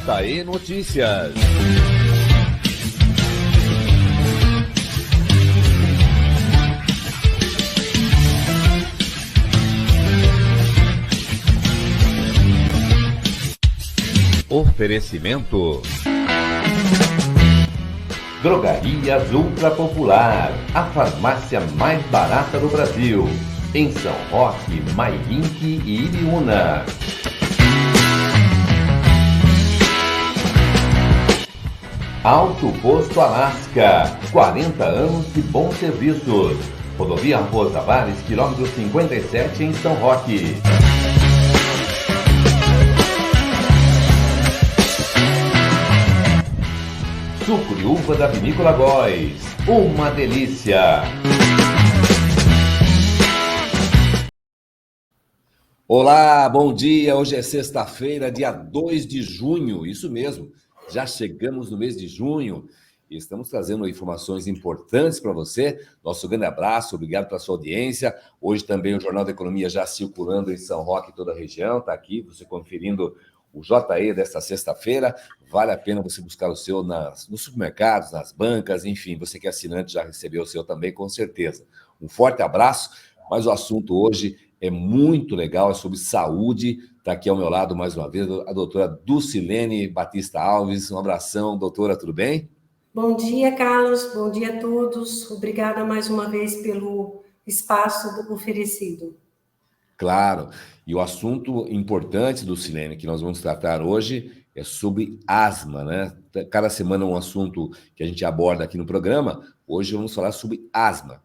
JE Notícias. Oferecimento: Drogarias Ultra Popular, a farmácia mais barata do Brasil, em São Roque, Mairink e Ibiúna. Alto Posto Alasca, 40 anos de bons serviços. Rodovia Raposo Tavares, quilômetro 57, em São Roque. Suco de uva da Vinícola Góes, uma delícia! Olá, bom dia! Hoje é sexta-feira, dia 2 de junho, isso mesmo, já chegamos no mês de junho e estamos trazendo informações importantes para você. Nosso grande abraço, obrigado pela sua audiência. Hoje também o Jornal da Economia já circulando em São Roque e toda a região, está aqui, você conferindo o JE desta sexta-feira. Vale a pena você buscar o seu nos supermercados, nas bancas, enfim, você que é assinante já recebeu o seu também, com certeza. Um forte abraço, mas o assunto hoje é muito legal, é sobre saúde. Está aqui ao meu lado, mais uma vez, a doutora Dulcilene Batista Alves. Um abração, doutora, tudo bem? Bom dia, Carlos, bom dia a todos. Obrigada mais uma vez pelo espaço oferecido. Claro, e o assunto importante, Dulcilene, que nós vamos tratar hoje é sobre asma, né? Cada semana um assunto que a gente aborda aqui no programa. Hoje vamos falar sobre asma.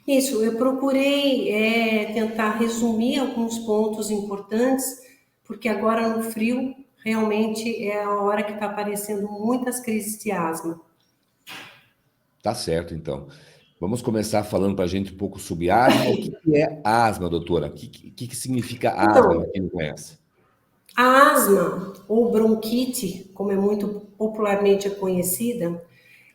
Isso, eu procurei tentar resumir alguns pontos importantes, porque agora no frio, realmente é a hora que está aparecendo muitas crises de asma. Tá certo, então. Vamos começar falando para a gente um pouco sobre asma. O que é asma, doutora? O que significa asma, para quem não conhece? A asma, ou bronquite, como é muito popularmente conhecida,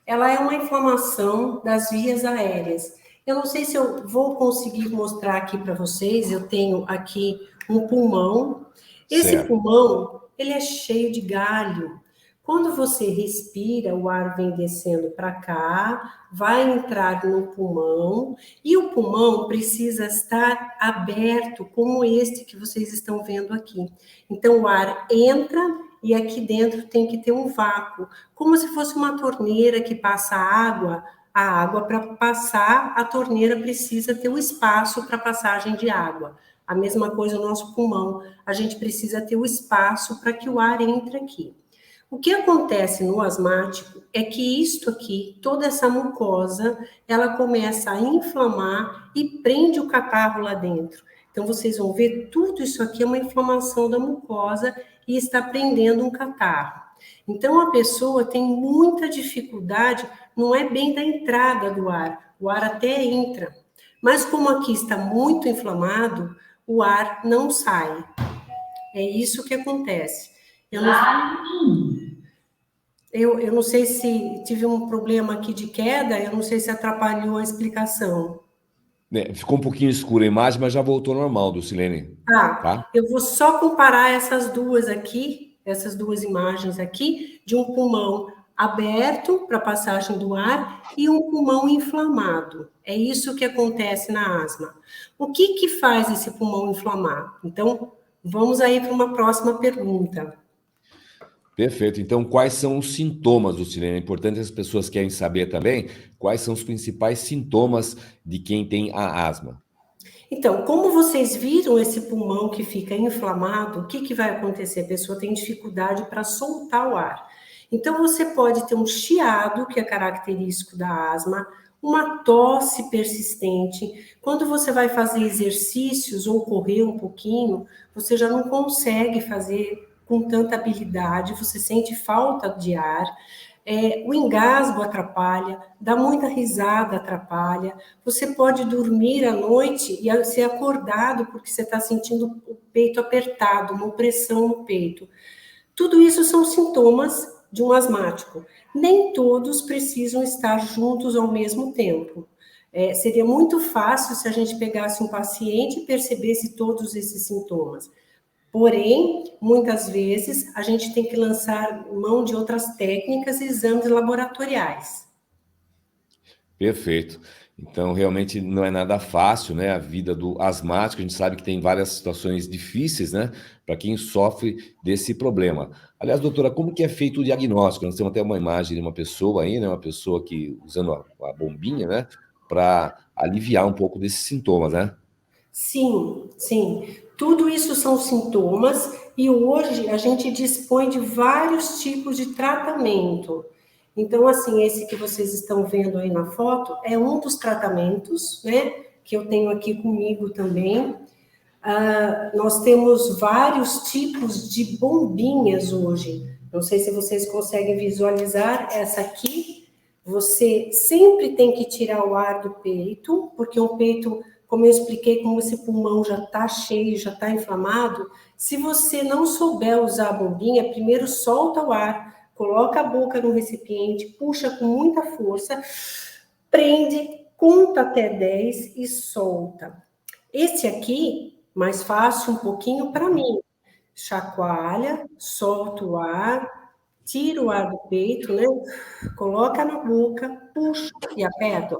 ela é uma inflamação das vias aéreas. Eu não sei se eu vou conseguir mostrar aqui para vocês, eu tenho aqui um pulmão. Esse pulmão, ele é cheio de galho. Quando você respira, o ar vem descendo para cá, vai entrar no pulmão, e o pulmão precisa estar aberto, como este que vocês estão vendo aqui. Então, o ar entra e aqui dentro tem que ter um vácuo, como se fosse uma torneira que passa água. A água, para passar, a torneira precisa ter um espaço para passagem de água. A mesma coisa o nosso pulmão, a gente precisa ter o espaço para que o ar entre aqui. O que acontece no asmático é que isto aqui, toda essa mucosa, ela começa a inflamar e prende o catarro lá dentro. Então, vocês vão ver, tudo isso aqui é uma inflamação da mucosa e está prendendo um catarro. Então, a pessoa tem muita dificuldade, não é bem da entrada do ar, o ar até entra, mas como aqui está muito inflamado, o ar não sai. É isso que acontece. Eu não sei se tive um problema aqui de queda, eu não sei se atrapalhou a explicação. Ficou um pouquinho escura a imagem, mas já voltou ao normal, Dulcilene. Tá? Eu vou só comparar essas duas aqui, essas duas imagens aqui, de um pulmão aberto para passagem do ar e um pulmão inflamado. É isso que acontece na asma. O que faz esse pulmão inflamar? Então, vamos aí para uma próxima pergunta. Perfeito. Então, quais são os sintomas, Dulcilene? É importante as pessoas querem saber também quais são os principais sintomas de quem tem a asma. Então, como vocês viram esse pulmão que fica inflamado, o que vai acontecer? A pessoa tem dificuldade para soltar o ar. Então, você pode ter um chiado, que é característico da asma, uma tosse persistente. Quando você vai fazer exercícios ou correr um pouquinho, você já não consegue fazer com tanta habilidade, você sente falta de ar. O engasgo atrapalha, dá muita risada atrapalha, você pode dormir à noite e ser acordado porque você está sentindo o peito apertado, uma opressão no peito. Tudo isso são sintomas de um asmático. Nem todos precisam estar juntos ao mesmo tempo. Seria muito fácil se a gente pegasse um paciente e percebesse todos esses sintomas. Porém, muitas vezes, a gente tem que lançar mão de outras técnicas e exames laboratoriais. Perfeito. Então, realmente não é nada fácil, né? A vida do asmático, a gente sabe que tem várias situações difíceis, né? Para quem sofre desse problema. Aliás, doutora, como que é feito o diagnóstico? Nós temos até uma imagem de uma pessoa aí, né? Uma pessoa que usando a bombinha, né? Para aliviar um pouco desses sintomas, né? Sim, sim. Tudo isso são sintomas e hoje a gente dispõe de vários tipos de tratamento. Então, assim, esse que vocês estão vendo aí na foto é um dos tratamentos, né? Que eu tenho aqui comigo também. Nós temos vários tipos de bombinhas hoje. Não sei se vocês conseguem visualizar essa aqui. Você sempre tem que tirar o ar do peito, porque o peito, como eu expliquei, como esse pulmão já está cheio, já está inflamado, se você não souber usar a bombinha, primeiro solta o ar, coloca a boca no recipiente, puxa com muita força, prende, conta até 10 e solta. Esse aqui, mais fácil um pouquinho para mim. Chacoalha, solta o ar, tira o ar do peito, né? Coloca na boca, puxa e aperta.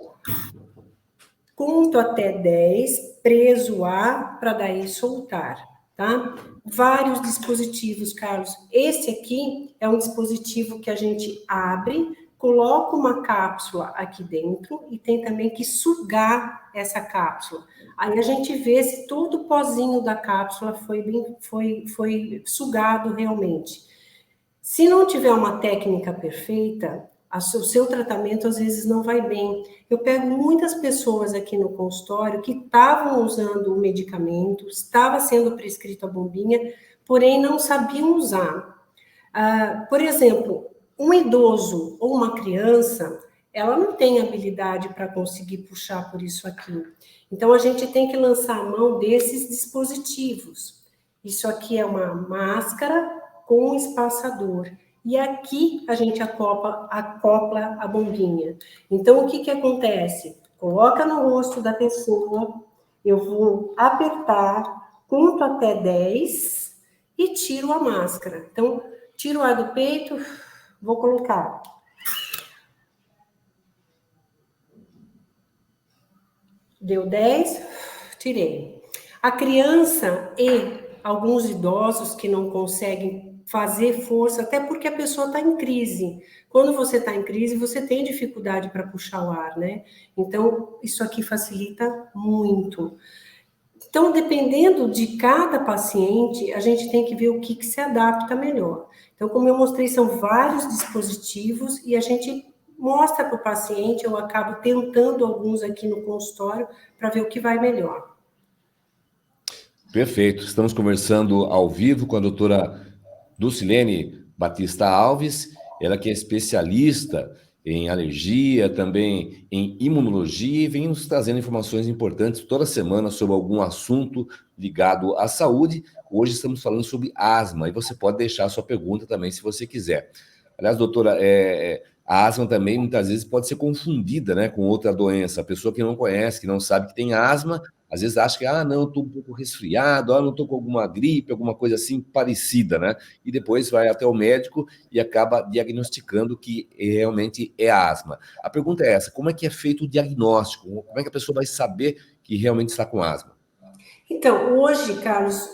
Conto até 10, preso o ar para daí soltar, tá? Vários dispositivos, Carlos. Esse aqui é um dispositivo que a gente abre, coloca uma cápsula aqui dentro e tem também que sugar essa cápsula. Aí a gente vê se todo o pozinho da cápsula foi sugado realmente. Se não tiver uma técnica perfeita, o seu tratamento às vezes não vai bem. Eu pego muitas pessoas aqui no consultório que estavam usando o medicamento, estava sendo prescrito a bombinha, porém não sabiam usar. Por exemplo, um idoso ou uma criança, ela não tem habilidade para conseguir puxar por isso aqui. Então, a gente tem que lançar a mão desses dispositivos. Isso aqui é uma máscara com um espaçador. E aqui a gente acopla a bombinha. Então, o que, que acontece? Coloca no rosto da pessoa, eu vou apertar, conto até 10 e tiro a máscara. Então, tiro o ar do peito, vou colocar. Deu 10, tirei. A criança e alguns idosos que não conseguem fazer força, até porque a pessoa está em crise. Quando você está em crise, você tem dificuldade para puxar o ar, né? Então, isso aqui facilita muito. Então, dependendo de cada paciente, a gente tem que ver o que se adapta melhor. Então, como eu mostrei, são vários dispositivos e a gente mostra para o paciente, eu acabo tentando alguns aqui no consultório para ver o que vai melhor. Perfeito. Estamos conversando ao vivo com a doutora Dulcilene Batista Alves, ela que é especialista em alergia, também em imunologia, e vem nos trazendo informações importantes toda semana sobre algum assunto ligado à saúde. Hoje estamos falando sobre asma, e você pode deixar a sua pergunta também, se você quiser. Aliás, doutora, a asma também muitas vezes pode ser confundida, né, com outra doença. A pessoa que não conhece, que não sabe que tem asma, às vezes acha que, não, estou um pouco resfriado, não estou com alguma gripe, alguma coisa assim parecida, né? E depois vai até o médico e acaba diagnosticando que realmente é asma. A pergunta é essa: como é que é feito o diagnóstico? Como é que a pessoa vai saber que realmente está com asma? Então, hoje, Carlos,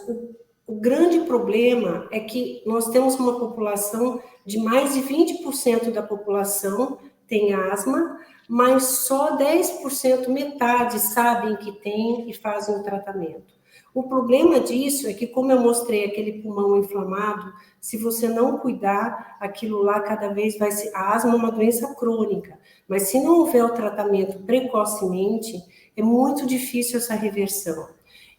o grande problema é que nós temos uma população de mais de 20% da população tem asma, mas só 10%, metade, sabem que tem e fazem o tratamento. O problema disso é que, como eu mostrei aquele pulmão inflamado, se você não cuidar, aquilo lá cada vez vai se... A asma é uma doença crônica, mas se não houver o tratamento precocemente, é muito difícil essa reversão.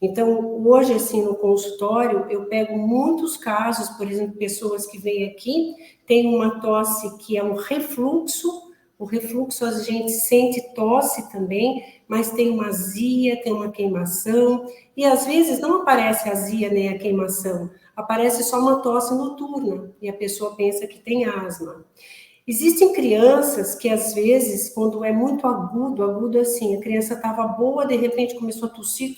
Então, hoje, assim, no consultório, eu pego muitos casos, por exemplo, pessoas que vêm aqui, tem uma tosse que é um refluxo, o refluxo a gente sente tosse também, mas tem uma azia, tem uma queimação, e às vezes não aparece a azia nem a queimação, aparece só uma tosse noturna, e a pessoa pensa que tem asma. Existem crianças que, às vezes, quando é muito agudo assim, a criança estava boa, de repente começou a tossir,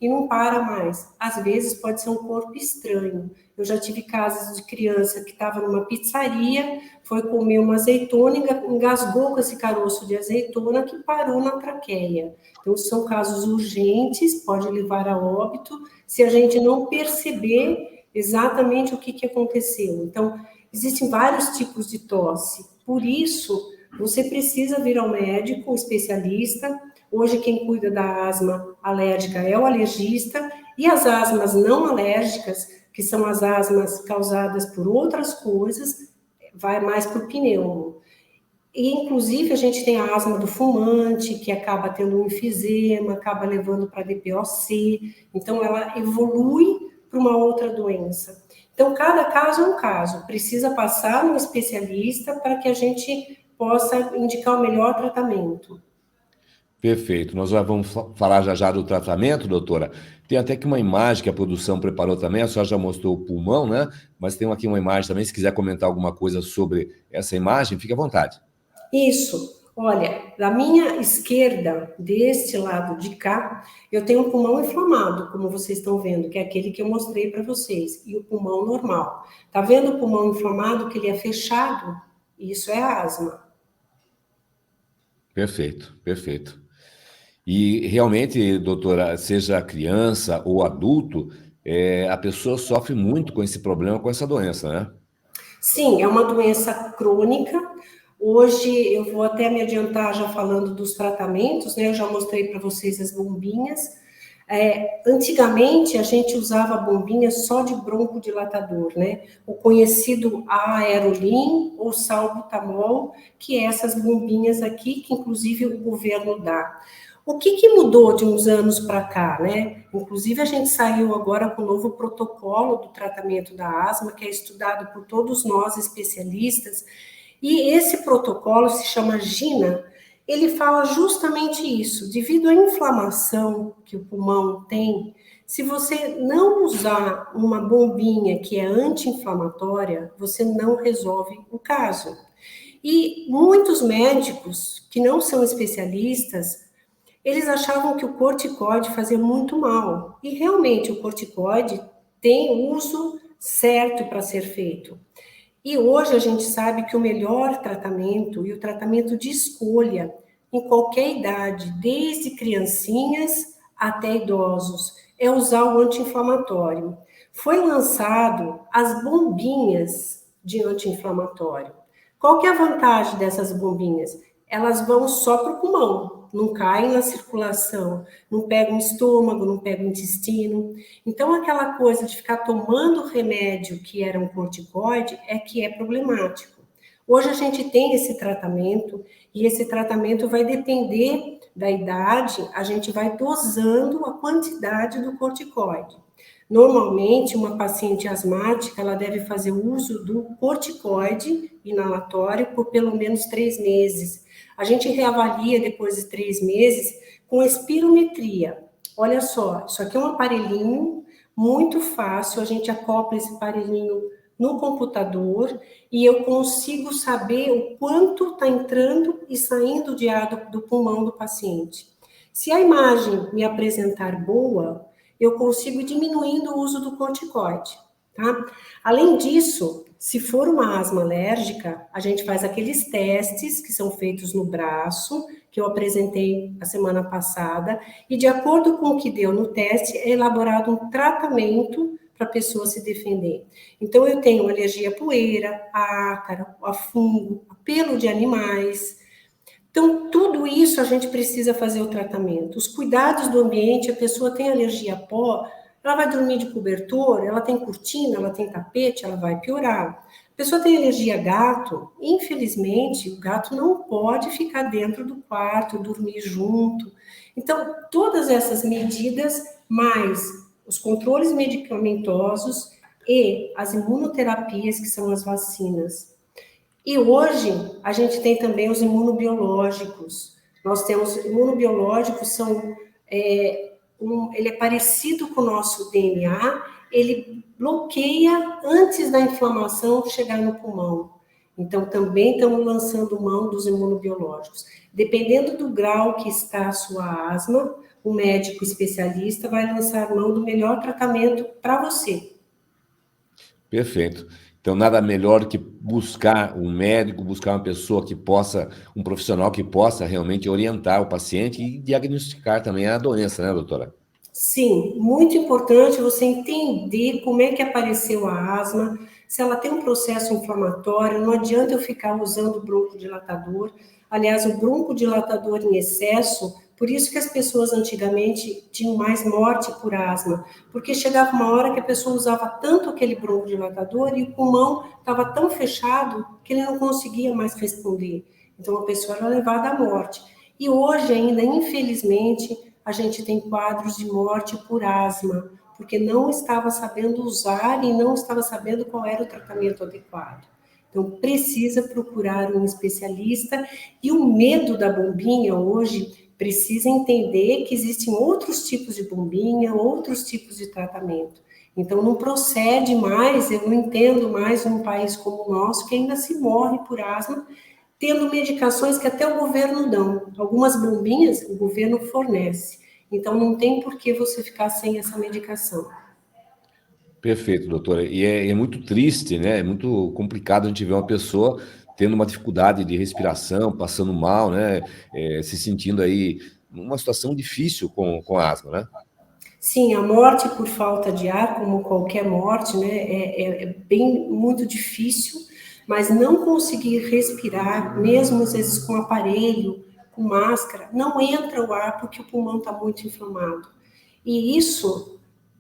e não para mais. Às vezes pode ser um corpo estranho. Eu já tive casos de criança que estava numa pizzaria, foi comer uma azeitona, engasgou com esse caroço de azeitona que parou na traqueia. Então, são casos urgentes, pode levar a óbito, se a gente não perceber exatamente o que aconteceu. Então, existem vários tipos de tosse. Por isso, você precisa vir ao médico, um especialista. Hoje, quem cuida da asma alérgica é o alergista. E as asmas não alérgicas, que são as asmas causadas por outras coisas, vai mais para o pneumo. E, inclusive, a gente tem a asma do fumante, que acaba tendo um enfisema, acaba levando para DPOC. Então, ela evolui para uma outra doença. Então, cada caso é um caso. Precisa passar no especialista para que a gente possa indicar o melhor tratamento. Perfeito. Nós já vamos falar já do tratamento, doutora. Tem até que uma imagem que a produção preparou também, a senhora já mostrou o pulmão, né? Mas tem aqui uma imagem também, se quiser comentar alguma coisa sobre essa imagem, fique à vontade. Isso. Olha, da minha esquerda, deste lado de cá, eu tenho um pulmão inflamado, como vocês estão vendo, que é aquele que eu mostrei para vocês, e o pulmão normal. Tá vendo o pulmão inflamado, que ele é fechado? Isso é asma. Perfeito, perfeito. E realmente, doutora, seja criança ou adulto, a pessoa sofre muito com esse problema, com essa doença, né? Sim, é uma doença crônica. Hoje eu vou até me adiantar já falando dos tratamentos, né? Eu já mostrei para vocês as bombinhas. Antigamente a gente usava bombinha só de broncodilatador, né? O conhecido Aerolim ou salbutamol, que é essas bombinhas aqui, que inclusive o governo dá. O que mudou de uns anos para cá, né? Inclusive, a gente saiu agora com o novo protocolo do tratamento da asma, que é estudado por todos nós especialistas, e esse protocolo se chama GINA. Ele fala justamente isso, devido à inflamação que o pulmão tem, se você não usar uma bombinha que é anti-inflamatória, você não resolve o caso. E muitos médicos que não são especialistas, eles achavam que o corticoide fazia muito mal. E realmente o corticoide tem uso certo para ser feito. E hoje a gente sabe que o melhor tratamento e o tratamento de escolha em qualquer idade, desde criancinhas até idosos, é usar o anti-inflamatório. Foi lançado as bombinhas de anti-inflamatório. Qual que é a vantagem dessas bombinhas? Elas vão só para o pulmão, não caem na circulação, não pegam o estômago, não pegam o intestino. Então, aquela coisa de ficar tomando remédio que era um corticoide é que é problemático. Hoje a gente tem esse tratamento, e esse tratamento vai depender da idade, a gente vai dosando a quantidade do corticoide. Normalmente, uma paciente asmática, ela deve fazer uso do corticoide inalatório por pelo menos 3 meses. A gente reavalia depois de 3 meses com espirometria. Olha só, isso aqui é um aparelhinho muito fácil, a gente acopla esse aparelhinho no computador e eu consigo saber o quanto está entrando e saindo de ar do pulmão do paciente. Se a imagem me apresentar boa, eu consigo ir diminuindo o uso do corticoide, tá? Além disso, se for uma asma alérgica, a gente faz aqueles testes que são feitos no braço, que eu apresentei a semana passada, e de acordo com o que deu no teste, é elaborado um tratamento para a pessoa se defender. Então, eu tenho alergia à poeira, a ácaro, a fungo, a pelo de animais. Então, tudo isso a gente precisa fazer o tratamento. Os cuidados do ambiente, a pessoa tem alergia a pó, ela vai dormir de cobertor, ela tem cortina, ela tem tapete, ela vai piorar. A pessoa tem alergia a gato, infelizmente, o gato não pode ficar dentro do quarto, dormir junto. Então, todas essas medidas, mais os controles medicamentosos e as imunoterapias, que são as vacinas. E hoje, a gente tem também os imunobiológicos. Nós temos imunobiológicos, ele é parecido com o nosso DNA, ele bloqueia antes da inflamação chegar no pulmão. Então, também estamos lançando mão dos imunobiológicos. Dependendo do grau que está a sua asma, o médico especialista vai lançar mão do melhor tratamento para você. Perfeito. Então, nada melhor que buscar um médico, buscar uma pessoa que possa, um profissional que possa realmente orientar o paciente e diagnosticar também a doença, né, doutora? Sim, muito importante você entender como é que apareceu a asma, se ela tem um processo inflamatório, não adianta eu ficar usando broncodilatador. Aliás, o broncodilatador em excesso, por isso que as pessoas antigamente tinham mais morte por asma, porque chegava uma hora que a pessoa usava tanto aquele broncodilatador e o pulmão estava tão fechado que ele não conseguia mais responder. Então a pessoa era levada à morte. E hoje ainda, infelizmente, a gente tem quadros de morte por asma, porque não estava sabendo usar e não estava sabendo qual era o tratamento adequado. Então, precisa procurar um especialista. E o medo da bombinha hoje precisa entender que existem outros tipos de bombinha, outros tipos de tratamento. Então, não procede mais, eu não entendo mais num país como o nosso, que ainda se morre por asma, tendo medicações que até o governo dão. Algumas bombinhas o governo fornece. Então, não tem por que você ficar sem essa medicação. Perfeito, doutora. E é muito triste, né? É muito complicado a gente ver uma pessoa tendo uma dificuldade de respiração, passando mal, né? Se sentindo aí numa situação difícil com asma, né? Sim, a morte por falta de ar, como qualquer morte, né, é bem muito difícil, mas não conseguir respirar, mesmo às vezes com aparelho, com máscara, não entra o ar porque o pulmão está muito inflamado. E isso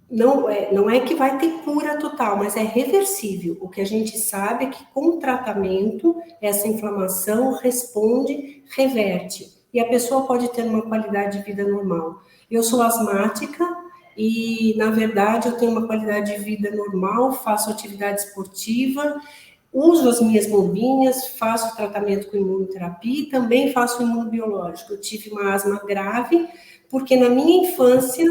não é que vai ter cura total, mas é reversível. O que a gente sabe é que com o tratamento, essa inflamação responde, reverte. E a pessoa pode ter uma qualidade de vida normal. Eu sou asmática e, na verdade, eu tenho uma qualidade de vida normal, faço atividade esportiva, uso as minhas bombinhas, faço tratamento com imunoterapia e também faço imunobiológico. Eu tive uma asma grave, porque na minha infância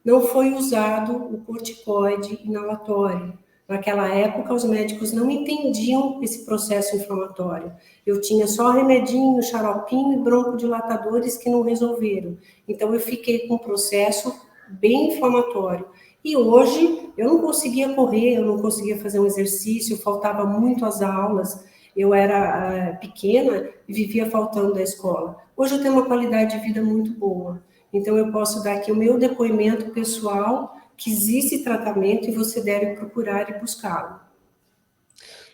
não foi usado o corticoide inalatório. Naquela época, os médicos não entendiam esse processo inflamatório. Eu tinha só remedinho, xaropinho e broncodilatadores que não resolveram. Então, eu fiquei com um processo bem inflamatório. E hoje, eu não conseguia correr, eu não conseguia fazer um exercício, faltava muito às aulas. Eu era pequena e vivia faltando da escola. Hoje eu tenho uma qualidade de vida muito boa. Então, eu posso dar aqui o meu depoimento pessoal, que existe tratamento e você deve procurar e buscá-lo.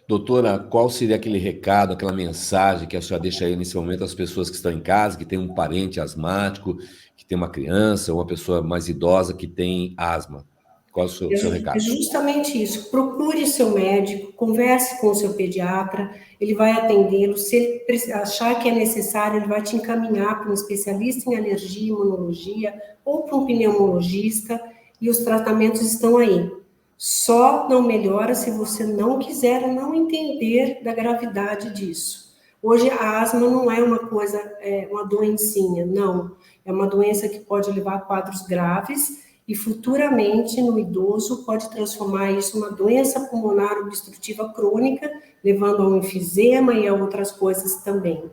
Doutora, qual seria aquele recado, aquela mensagem que a senhora deixa aí nesse momento às pessoas que estão em casa, que tem um parente asmático, que tem uma criança, uma pessoa mais idosa que tem asma? Qual é o seu É recado? justamente isso. Procure seu médico, converse com o seu pediatra, ele vai atendê-lo. Se ele achar que é necessário, ele vai te encaminhar para um especialista em alergia e imunologia ou para um pneumologista, e os tratamentos estão aí. Só não melhora se você não quiser ou não entender da gravidade disso. Hoje a asma não é uma coisa, uma doencinha, não. É uma doença que pode levar a quadros graves e futuramente no idoso pode transformar isso numa doença pulmonar obstrutiva crônica, levando a um enfisema e a outras coisas também.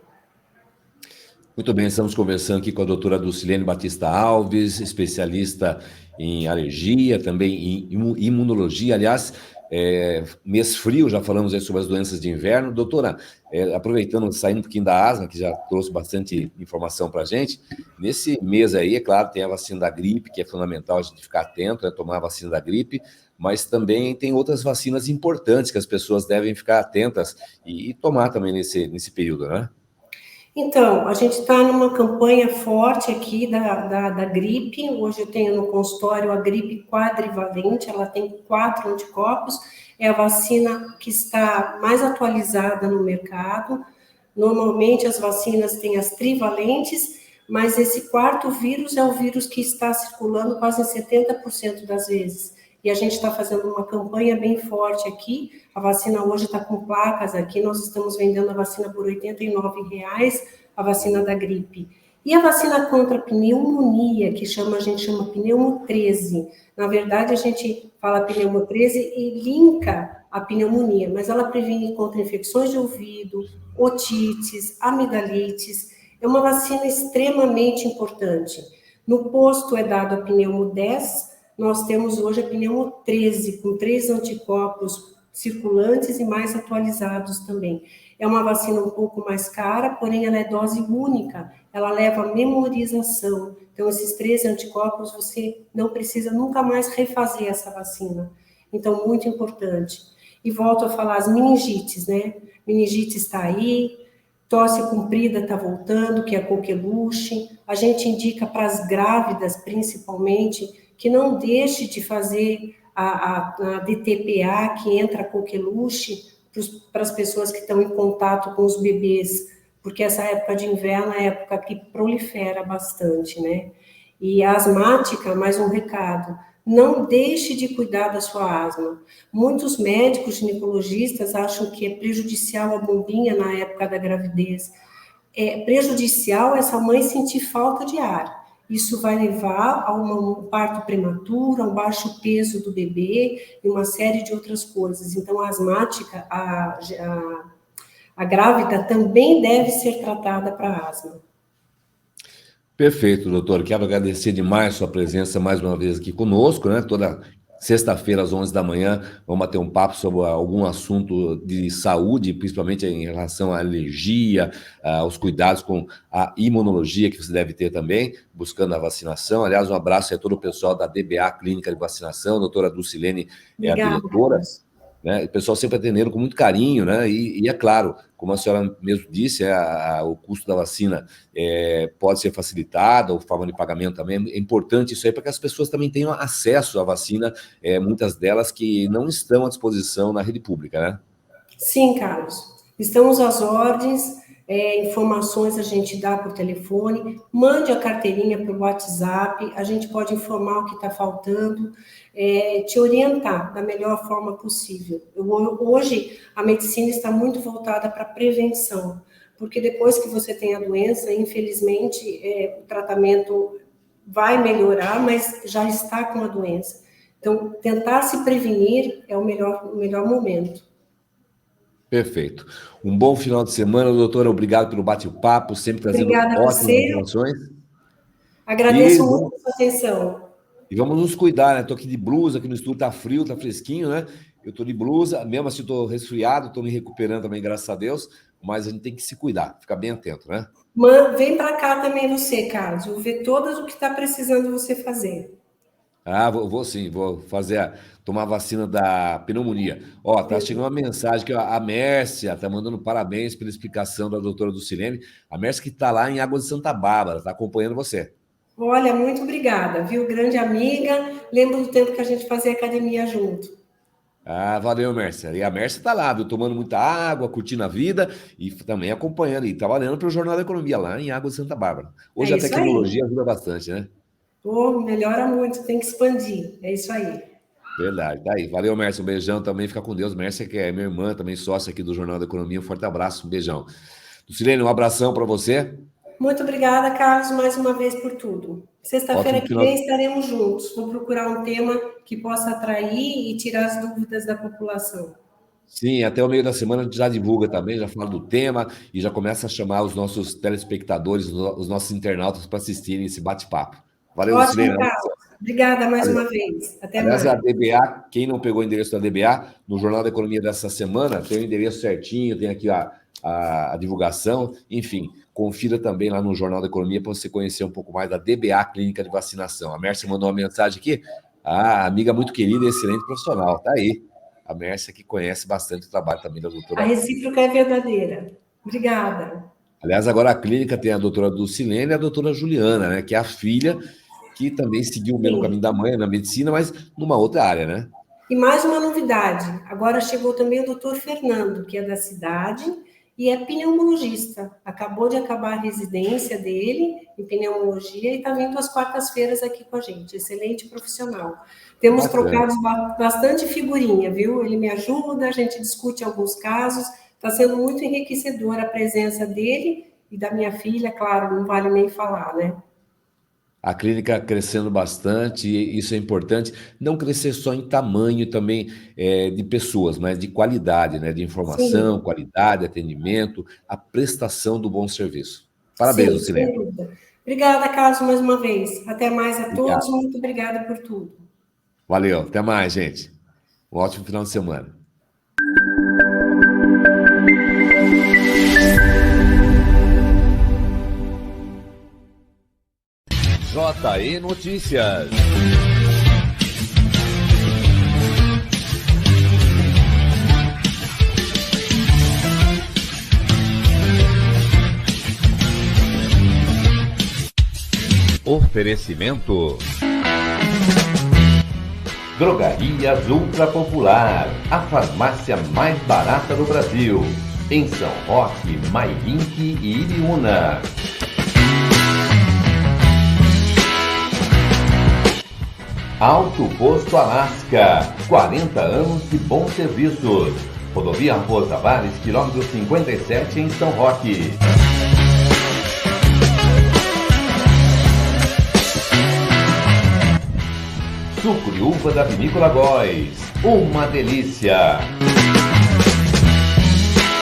Muito bem, estamos conversando aqui com a doutora Dulcilene Batista Alves, especialista em alergia, também em imunologia. Aliás, mês frio, já falamos aí sobre as doenças de inverno. Doutora, aproveitando, saindo um pouquinho da asma, que já trouxe bastante informação para a gente, nesse mês aí, é claro, tem a vacina da gripe, que é fundamental a gente ficar atento, né, tomar a vacina da gripe, mas também tem outras vacinas importantes que as pessoas devem ficar atentas e tomar também nesse período, né? Então, a gente está numa campanha forte aqui da gripe. Hoje eu tenho no consultório a gripe quadrivalente, ela tem 4 anticorpos, é a vacina que está mais atualizada no mercado. Normalmente as vacinas têm as trivalentes, mas esse quarto vírus é o vírus que está circulando quase 70% das vezes. E a gente está fazendo uma campanha bem forte aqui. A vacina hoje está com placas aqui, nós estamos vendendo a vacina por R$ 89,00, a vacina da gripe. E a vacina contra a pneumonia, que a gente chama pneumo 13. Na verdade, a gente fala pneumo 13 e linka a pneumonia, mas ela previne contra infecções de ouvido, otites, amigdalites. É uma vacina extremamente importante. No posto é dado a pneumo 10, nós temos hoje a pneumo 13, com 3 anticorpos circulantes e mais atualizados também. É uma vacina um pouco mais cara, porém ela é dose única, ela leva a memorização. Então, esses 3 anticorpos, você não precisa nunca mais refazer essa vacina. Então, muito importante. E volto a falar as meningites, né? Meningite está aí, tosse comprida está voltando, que é a coqueluche. A gente indica para as grávidas, principalmente, que não deixe de fazer a DTPA, que entra a coqueluche, para as pessoas que estão em contato com os bebês, porque essa época de inverno é a época que prolifera bastante, né? E a asmática, mais um recado, não deixe de cuidar da sua asma. Muitos médicos ginecologistas acham que é prejudicial a bombinha na época da gravidez. É prejudicial essa mãe sentir falta de ar. Isso vai levar a um parto prematuro, a um baixo peso do bebê e uma série de outras coisas. Então, a asmática, a grávida também deve ser tratada para asma. Perfeito, doutor. Quero agradecer demais a sua presença mais uma vez aqui conosco, né? Toda sexta-feira, às 11 da manhã, vamos bater um papo sobre algum assunto de saúde, principalmente em relação à alergia, aos cuidados com a imunologia que você deve ter também, buscando a vacinação. Aliás, um abraço a todo o pessoal da DBA Clínica de Vacinação, a doutora Dulcilene é a diretora. Né? O pessoal sempre atendendo com muito carinho, né? E é claro, como a senhora mesmo disse, o custo da vacina pode ser facilitado, a forma de pagamento também é importante isso aí para que as pessoas também tenham acesso à vacina, muitas delas que não estão à disposição na rede pública, né? Sim, Carlos. Estamos às ordens, informações a gente dá por telefone, mande a carteirinha pelo WhatsApp, a gente pode informar o que está faltando, te orientar da melhor forma possível. Hoje, a medicina está muito voltada para a prevenção, porque depois que você tem a doença, infelizmente, o tratamento vai melhorar, mas já está com a doença. Então, tentar se prevenir é o melhor momento. Perfeito. Um bom final de semana, doutora. Obrigado pelo bate-papo, sempre trazendo ótimas informações. Agradeço muito a sua atenção. E vamos nos cuidar, né? Estou aqui de blusa, aqui no estúdio tá frio, tá fresquinho, né? Eu estou de blusa, mesmo assim estou resfriado, estou me recuperando também, graças a Deus, mas a gente tem que se cuidar, ficar bem atento, né? Vem para cá também você, Carlos. Vou ver todas o que está precisando você fazer. Vou sim, vou tomar a vacina da pneumonia. Ó, tá chegando uma mensagem que a Mércia tá mandando parabéns pela explicação da doutora Dulcilene. A Mércia que está lá em Águas de Santa Bárbara, está acompanhando você. Olha, muito obrigada, viu? Grande amiga. Lembro do tempo que a gente fazia academia junto. Valeu, Mércia. E a Mércia está lá, viu? Tomando muita água, curtindo a vida e também acompanhando e trabalhando para o Jornal da Economia lá em Águas de Santa Bárbara. Hoje a tecnologia ajuda bastante, né? Melhora muito, tem que expandir. É isso aí. Verdade, tá aí. Valeu, Mércia. Um beijão também. Fica com Deus. Mércia, que é minha irmã, também sócia aqui do Jornal da Economia. Um forte abraço, um beijão. Dulcilene, um abração para você. Muito obrigada, Carlos, mais uma vez por tudo. Sexta-feira que vem estaremos juntos. Vou procurar um tema que possa atrair e tirar as dúvidas da população. Sim, até o meio da semana a gente já divulga também, já fala do tema e já começa a chamar os nossos telespectadores, os nossos internautas para assistirem esse bate-papo. Valeu, Ótimo, Carlos. Obrigada mais uma vez. Até mais. A DBA, quem não pegou o endereço da DBA, no Jornal da Economia dessa semana, tem o endereço certinho, tem aqui a divulgação, enfim, confira também lá no Jornal da Economia para você conhecer um pouco mais da DBA Clínica de Vacinação. A Mércia mandou uma mensagem aqui, amiga muito querida e excelente profissional, tá aí. A Mércia que conhece bastante o trabalho também da doutora. A recíproca é verdadeira. Obrigada. Aliás, agora a clínica tem a doutora Dulcilene e a doutora Juliana, né, que é a filha que também seguiu o mesmo caminho da mãe na medicina, mas numa outra área, né? E mais uma novidade, agora chegou também o doutor Fernando, que é da cidade e é pneumologista. Acabou de acabar a residência dele em pneumologia e está vindo às quartas-feiras aqui com a gente. Excelente profissional. Temos trocado bastante figurinha, viu? Ele me ajuda, a gente discute alguns casos. Está sendo muito enriquecedora a presença dele e da minha filha, claro, não vale nem falar, né? A clínica crescendo bastante, e isso é importante, não crescer só em tamanho também de pessoas, mas de qualidade, né? De informação, qualidade, atendimento, a prestação do bom serviço. Parabéns, Lucilene. Obrigada, Carlos, mais uma vez. Até mais a Obrigado. todos. Muito obrigada por tudo. Valeu, até mais, gente. Um ótimo final de semana. JE Notícias. Oferecimento. Drogarias Ultra Popular, a farmácia mais barata do Brasil. Em São Roque, Mairink e Iriúna. Alto Posto Alasca, 40 anos de bons serviços. Rodovia Raposo Tavares, quilômetro 57 em São Roque. Suco de uva da Vinícola Góes, uma delícia!